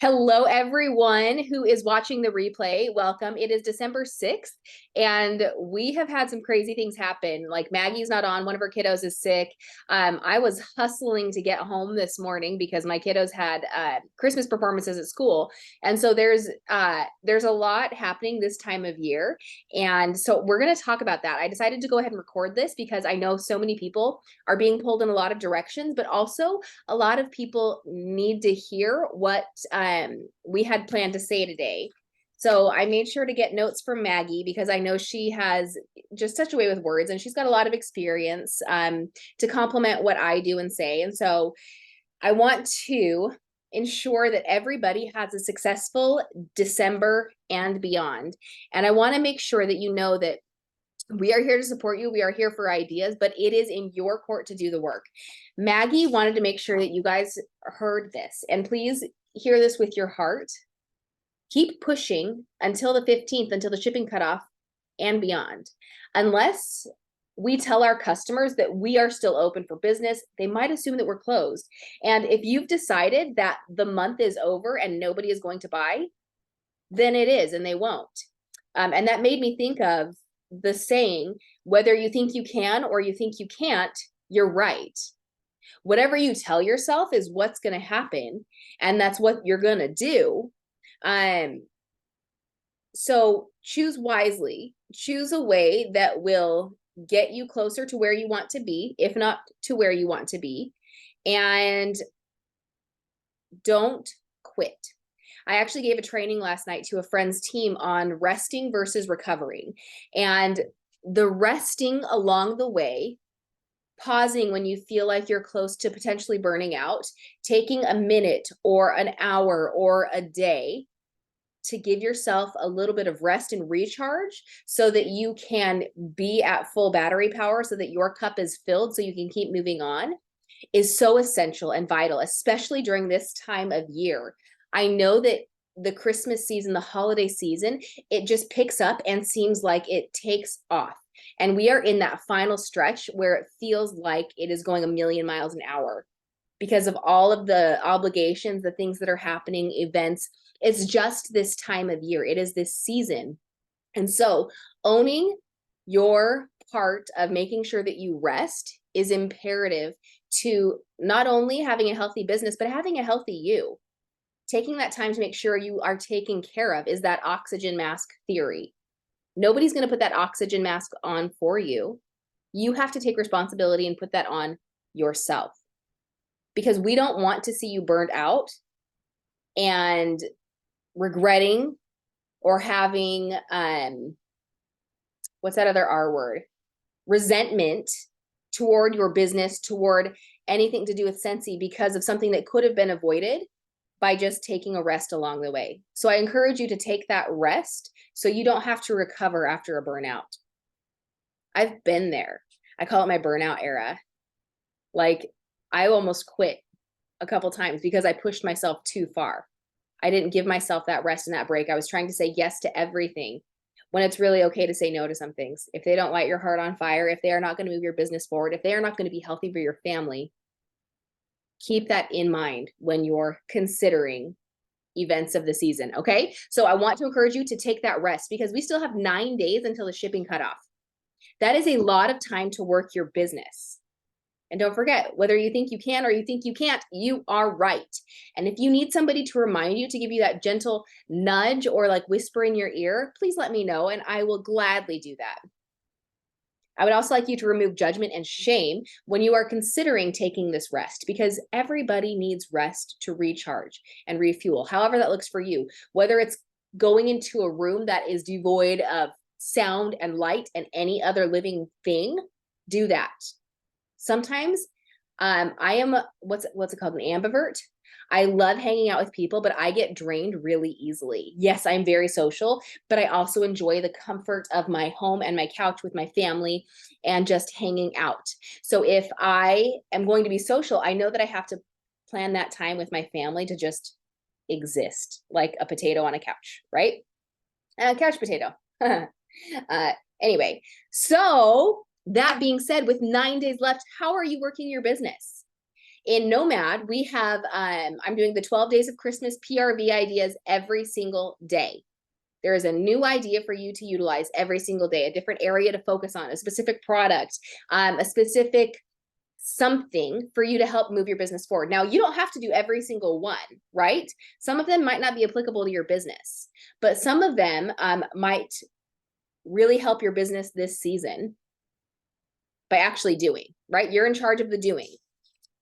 Hello, everyone who is watching the replay. Welcome. It is December 6th, and we have had some crazy things happen. Like Maggie's not on, one of her kiddos is sick. I was hustling to get home this morning because my kiddos had Christmas performances at school. And so there's a lot happening this time of year. And so we're going to talk about that. I decided to go ahead and record this because I know so many people are being pulled in a lot of directions, but also a lot of people need to hear what we had planned to say today. So I made sure to get notes from Maggie because I know she has just such a way with words and she's got a lot of experience to complement what I do and say. And so I want to ensure that everybody has a successful December and beyond. And I want to make sure that you know that we are here to support you. We are here for ideas, but it is in your court to do the work. Maggie wanted to make sure that you guys heard this, and please hear this with your heart. Keep pushing until the 15th, until the shipping cutoff and beyond. Unless we tell our customers that we are still open for business, they might assume that we're closed. And if you've decided that the month is over and nobody is going to buy, then it is, and they won't. And that made me think of the saying, whether you think you can or you think you can't, you're right. Whatever you tell yourself is what's going to happen, and that's what you're going to do. So choose wisely, choose a way that will get you closer to where you want to be, if not to where you want to be, and don't quit. I actually gave a training last night to a friend's team on resting versus recovering. And the resting along the way, pausing when you feel like you're close to potentially burning out, taking a minute or an hour or a day to give yourself a little bit of rest and recharge so that you can be at full battery power, so that your cup is filled so you can keep moving on, is so essential and vital, especially during this time of year. I know that the Christmas season, the holiday season, it just picks up and seems like it takes off. And we are in that final stretch where it feels like it is going a million miles an hour because of all of the obligations, the things that are happening, events. It's just this time of year. It is this season. And so owning your part of making sure that you rest is imperative to not only having a healthy business, but having a healthy you. Taking that time to make sure you are taken care of is that oxygen mask theory. Nobody's going to put that oxygen mask on for you. You have to take responsibility and put that on yourself, because we don't want to see you burned out and regretting or having, what's that other R word? Resentment toward your business, toward anything to do with Scentsy because of something that could have been avoided by just taking a rest along the way. So I encourage you to take that rest so you don't have to recover after a burnout. I've been there. I call it my burnout era. Like, I almost quit a couple times because I pushed myself too far. I didn't give myself that rest and that break. I was trying to say yes to everything when it's really okay to say no to some things. If they don't light your heart on fire, if they are not going to move your business forward, if they are not going to be healthy for your family, keep that in mind when you're considering events of the season, okay? So I want to encourage you to take that rest because we still have 9 days until the shipping cutoff. That is a lot of time to work your business. And don't forget, whether you think you can or you think you can't, you are right. And if you need somebody to remind you, to give you that gentle nudge or like whisper in your ear, please let me know and I will gladly do that. I would also like you to remove judgment and shame when you are considering taking this rest, because everybody needs rest to recharge and refuel, however that looks for you. Whether it's going into a room that is devoid of sound and light and any other living thing, do that. Sometimes I am, what's it called, an ambivert. I love hanging out with people, but I get drained really easily. Yes, I'm very social, but I also enjoy the comfort of my home and my couch with my family and just hanging out. So if I am going to be social, I know that I have to plan that time with my family to just exist like a potato on a couch, right? Couch potato. Anyway, so that being said, with 9 days left, how are you working your business? In Nomad, we have, I'm doing the 12 days of Christmas PRV ideas every single day. There is a new idea for you to utilize every single day, a different area to focus on, a specific product, a specific something for you to help move your business forward. Now, you don't have to do every single one, right? Some of them might not be applicable to your business, but some of them might really help your business this season by actually doing, right? You're in charge of the doing.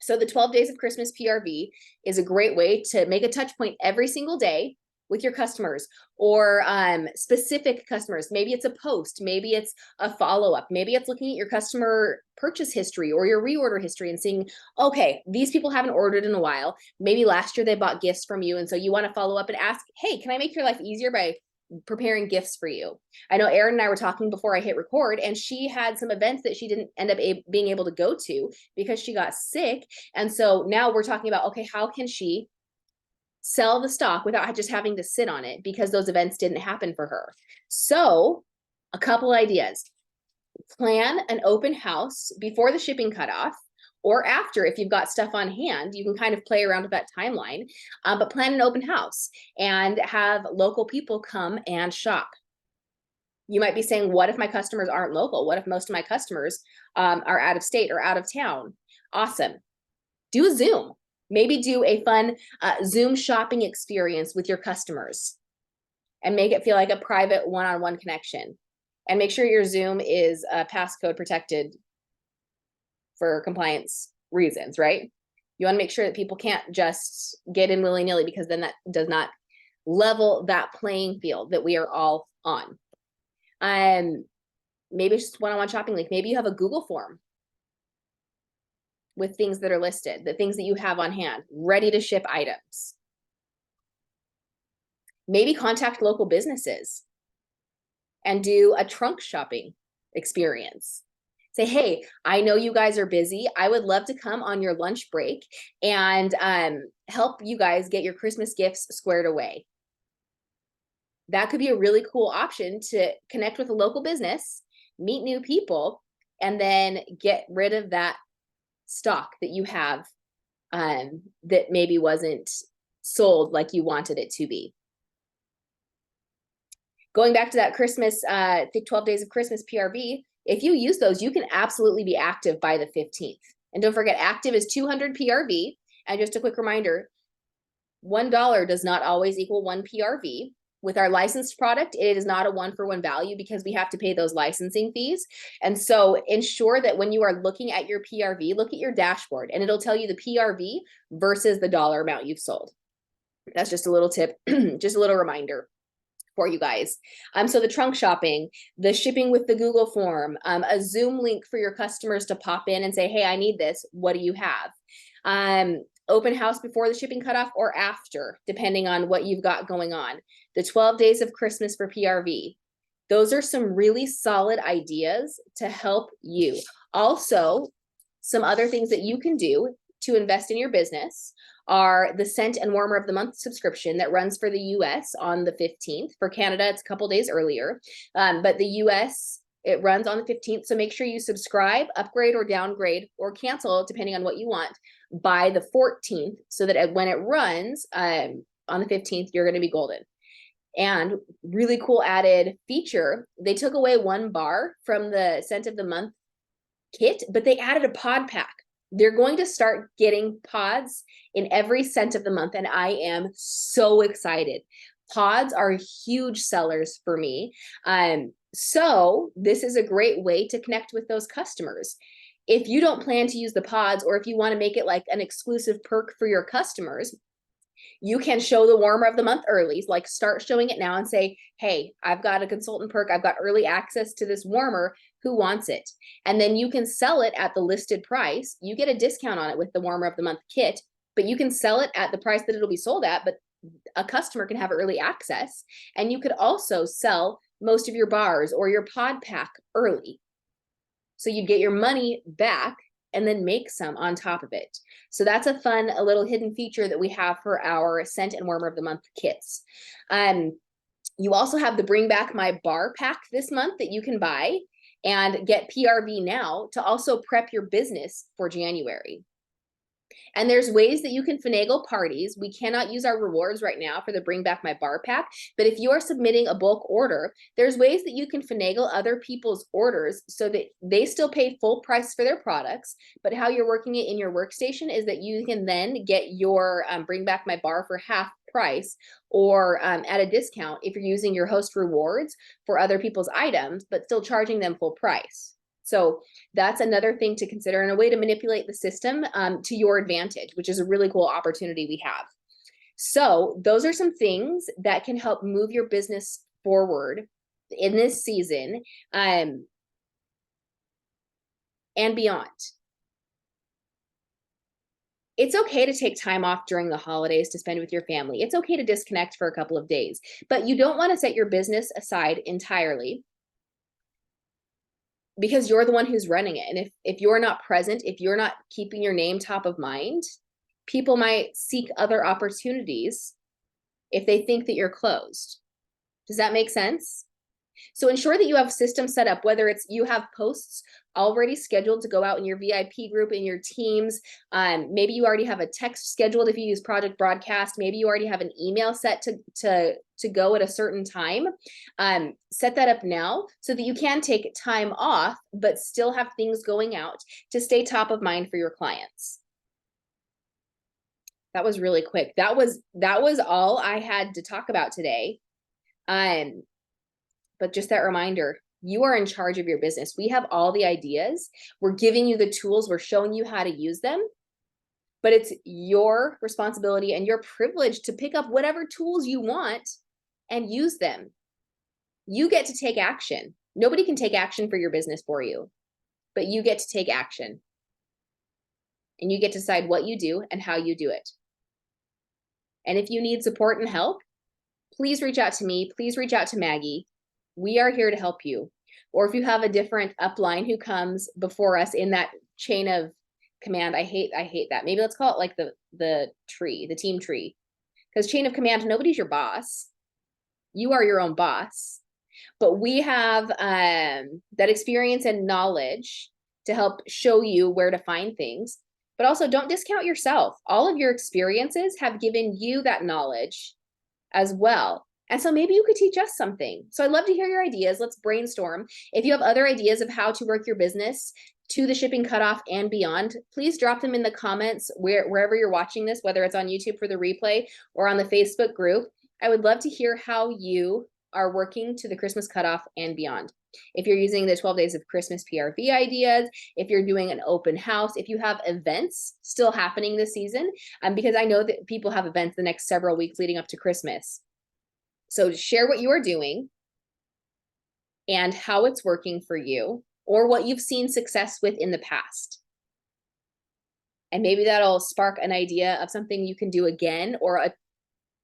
So the 12 days of Christmas PRV is a great way to make a touch point every single day with your customers, or specific customers. Maybe it's a post, maybe it's a follow-up, maybe it's looking at your customer purchase history or your reorder history and seeing, okay, these people haven't ordered in a while. Maybe last year they bought gifts from you. And so you want to follow up and ask, hey, can I make your life easier by preparing gifts for you? I know Erin and I were talking before I hit record, and she had some events that she didn't end up being able to go to because she got sick. And so now we're talking about, okay, how can she sell the stock without just having to sit on it because those events didn't happen for her? So a couple ideas: plan an open house before the shipping cutoff, or after. If you've got stuff on hand, you can kind of play around with that timeline, but plan an open house and have local people come and shop. You might be saying, what if my customers aren't local? What if most of my customers are out of state or out of town? Awesome. Do a Zoom. Maybe do a fun Zoom shopping experience with your customers and make it feel like a private one-on-one connection. And make sure your Zoom is passcode protected for compliance reasons, right? You want to make sure that people can't just get in willy-nilly, because then that does not level that playing field that we are all on. Maybe it's just one-on-one shopping link. Maybe you have a Google form with things that are listed, the things that you have on hand, ready to ship items. Maybe contact local businesses and do a trunk shopping experience. Say, hey, I know you guys are busy. I would love to come on your lunch break and help you guys get your Christmas gifts squared away. That could be a really cool option to connect with a local business, meet new people, and then get rid of that stock that you have that maybe wasn't sold like you wanted it to be. Going back to that Christmas, 12 days of Christmas PRV, if you use those, you can absolutely be active by the 15th. And don't forget, active is 200 PRV. And just a quick reminder, $1 does not always equal 1 PRV. With our licensed product, it is not a one-for-one value because we have to pay those licensing fees. And so ensure that when you are looking at your PRV, look at your dashboard and it'll tell you the PRV versus the dollar amount you've sold. That's just a little tip, just a little reminder for you guys. So the trunk shopping, the shipping with the Google form, a Zoom link for your customers to pop in and say, hey, I need this. What do you have? Open house before the shipping cutoff or after, depending on what you've got going on. The 12 days of Christmas for PRV. Those are some really solid ideas to help you. Also, some other things that you can do to invest in your business are the Scent and Warmer of the Month subscription that runs for the US on the 15th. For Canada, it's a couple days earlier, but the US, it runs on the 15th. So make sure you subscribe, upgrade or downgrade, or cancel, depending on what you want, by the 14th, so that when it runs on the 15th, you're going to be golden. And really cool added feature, they took away one bar from the Scent of the Month kit, but they added a pod pack. They're going to start getting pods in every Scent of the Month, and I am so excited. Pods are huge sellers for me. So this is a great way to connect with those customers. If you don't plan to use the pods, or if you want to make it like an exclusive perk for your customers, you can show the Warmer of the Month early, like start showing it now and say, hey, I've got a consultant perk. I've got early access to this warmer. Who wants it? And then you can sell it at the listed price. You get a discount on it with the Warmer of the Month kit, but you can sell it at the price that it'll be sold at, but a customer can have early access. And you could also sell most of your bars or your pod pack early. So you'd get your money back and then make some on top of it. So that's a fun, a little hidden feature that we have for our Scent and Warmer of the Month kits. You also have the Bring Back My Bar pack this month that you can buy and get PRV now to also prep your business for January. And there's ways that you can finagle parties. We cannot use our rewards right now for the Bring Back My Bar pack, but if you are submitting a bulk order, there's ways that you can finagle other people's orders so that they still pay full price for their products, but how you're working it in your workstation is that you can then get your Bring Back My Bar for half price or at a discount if you're using your host rewards for other people's items, but still charging them full price. So that's another thing to consider and a way to manipulate the system to your advantage, which is a really cool opportunity we have. So those are some things that can help move your business forward in this season and beyond. It's okay to take time off during the holidays to spend with your family. It's okay to disconnect for a couple of days, but you don't want to set your business aside entirely because you're the one who's running it. And if you're not present, if you're not keeping your name top of mind, people might seek other opportunities if they think that you're closed. Does that make sense? So ensure that you have systems set up, whether it's you have posts already scheduled to go out in your VIP group, in your teams. Maybe you already have a text scheduled if you use Project Broadcast. Maybe you already have an email set to go at a certain time. Set that up now so that you can take time off, but still have things going out to stay top of mind for your clients. That was really quick. That was all I had to talk about today. But just that reminder, you are in charge of your business. We have all the ideas. We're giving you the tools. We're showing you how to use them. But it's your responsibility and your privilege to pick up whatever tools you want and use them. You get to take action. Nobody can take action for your business for you, but you get to take action. And you get to decide what you do and how you do it. And if you need support and help, please reach out to me. Please reach out to Maggie. We are here to help you. Or if you have a different upline who comes before us in that chain of command, I hate that. Maybe let's call it like the tree, the team tree. Because chain of command, nobody's your boss. You are your own boss. But we have that experience and knowledge to help show you where to find things. But also don't discount yourself. All of your experiences have given you that knowledge as well. And so maybe you could teach us something. So I'd love to hear your ideas. Let's brainstorm. If you have other ideas of how to work your business to the shipping cutoff and beyond, please drop them in the comments wherever you're watching this, whether it's on YouTube for the replay or on the Facebook group. I would love to hear how you are working to the Christmas cutoff and beyond. If you're using the 12 days of Christmas PRV ideas, if you're doing an open house, if you have events still happening this season, because I know that people have events the next several weeks leading up to Christmas. So share what you are doing and how it's working for you or what you've seen success with in the past. And maybe that'll spark an idea of something you can do again or a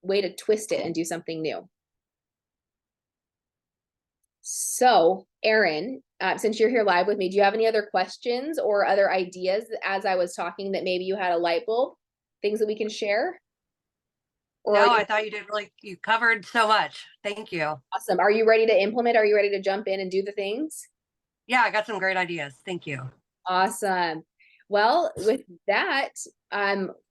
way to twist it and do something new. So, Erin, since you're here live with me, do you have any other questions or other ideas as I was talking that maybe you had a light bulb, things that we can share? Or no, I thought you covered so much. Thank you. Awesome. Are you ready to implement? Are you ready to jump in and do the things? Yeah, I got some great ideas. Thank you. Awesome. Well, with that,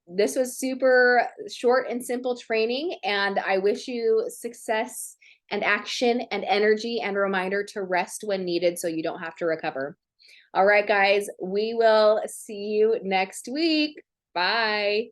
this was super short and simple training, and I wish you success and action and energy and a reminder to rest when needed so you don't have to recover. All right, guys, we will see you next week. Bye.